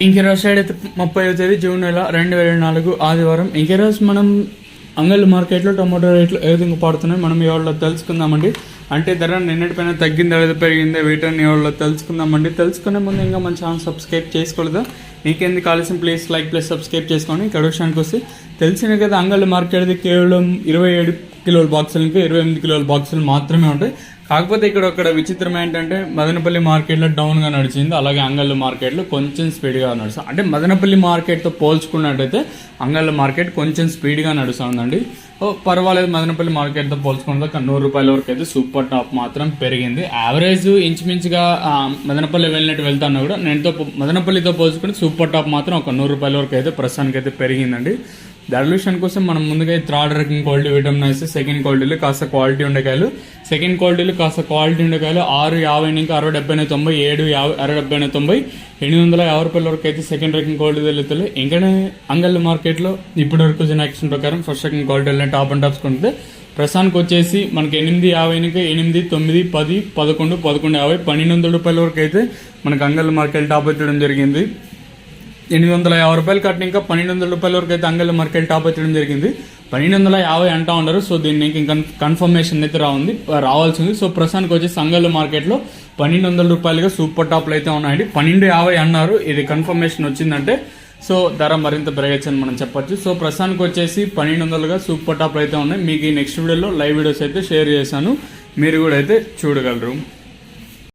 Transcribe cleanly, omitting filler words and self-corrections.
ఇంకెరోజు side అయితే 30వ తేదీ June నెల 2024 ఆదివారం. ఇంకెరోజు మనం అంగళ్ళు మార్కెట్లో టమాటో రేట్లు ఏ విధంగా పడుతున్నాయి మనం ఇవాళ తెలుసుకుందామండి. అంటే ధర నిన్నటిపైన తగ్గిందా లేదా పెరిగిందా వీటిని ఇవాళ తెలుసుకుందామండి. తెలుసుకునే ముందు ఇంకా మన ఛానల్ సబ్స్క్రైబ్ చేసుకోలేదా? మీకెందుకు కావాల్సిన ప్లీజ్ లైక్ ప్లస్ సబ్స్క్రైబ్ చేసుకోండి. ఇక్కడ విషయానికి వస్తే తెలిసిన కదా అంగళ్ళు మార్కెట్ది కేవలం 27 కిలోల బాక్సులు ఇంకా 28 కిలోల బాక్సులు మాత్రమే ఉంటాయి. కాకపోతే ఇక్కడ విచిత్రం ఏంటంటే మదనపల్లి మార్కెట్లో డౌన్గా నడిచింది, అలాగే అంగళ్ళు మార్కెట్లో కొంచెం స్పీడ్గా నడుస్తుంది. అంటే మదనపల్లి మార్కెట్తో పోల్చుకున్నట్టయితే అంగళ్ళ మార్కెట్ కొంచెం స్పీడ్గా నడుస్తుందండి. పర్వాలేదు, మదనపల్లి మార్కెట్తో పోల్చుకుంటే ₹100 వరకు అయితే సూపర్ టాప్ మాత్రం పెరిగింది. యావరేజ్ ఇంచుమించుగా మదనపల్లి వెళ్తాను కూడా మదనపల్లితో పోల్చుకుంటే సూపర్ టాప్ మాత్రం ఒక ₹100 వరకు అయితే ప్రస్తుతానికి అయితే పెరిగిందండి. డైల్యూషన్ కోసం మనం ముందుగా థర్డ్ రకం క్వాలిటీ విటమిన్ అయితే సెకండ్ క్వాలిటీలో కాస్త క్వాలిటీ ఉండకాయలు, సెకండ్ క్వాలిటీలో కాస్త క్వాలిటీ ఉండకాయలు ₹6.50 నుంచి ₹60, 70, 90, ₹60, 90, ₹850 వరకు అయితే సెకండ్ రకం క్వాలిటీ వెళ్తాయి. ఇంకా అంగళ్ళ మార్కెట్లో ఇప్పటి వరకు యాక్షన్ ప్రకారం ఫస్ట్ రకం క్వాలిటీ టాప్ అండ్ టాప్స్ కొంటే ప్రస్తుతానికి వచ్చేసి మనకి ₹8.50 నుంచి 8, 9, 10, 11, ₹11.50, ₹1,200 వరకు అయితే మనకు అంగళ్ళ మార్కెట్ టాప్ ఎత్తడం జరిగింది. ₹850 కట్టిన ఇంకా ₹1,200 వరకు అయితే అంగళ్ళ మార్కెట్ టాప్ ఎత్తడం జరిగింది. 1,250 అంటా ఉన్నారు. సో దీన్ని ఇంకా కన్ఫర్మేషన్ అయితే రావాల్సింది. సో ప్రస్తుతానికి వచ్చేసి అంగళ్ళ మార్కెట్లో ₹1,200 సూపర్ టాప్లు అయితే ఉన్నాయండి. 1250 అన్నారు. ఇది కన్ఫర్మేషన్ వచ్చిందంటే సో ధర మరింత పెరగచ్చని మనం చెప్పొచ్చు. సో ప్రస్తుతానికి వచ్చేసి 1200 సూపర్ టాప్లు అయితే ఉన్నాయి. మీకు ఈ నెక్స్ట్ వీడియోలో లైవ్ వీడియోస్ అయితే షేర్ చేశాను, మీరు కూడా అయితే చూడగలరు.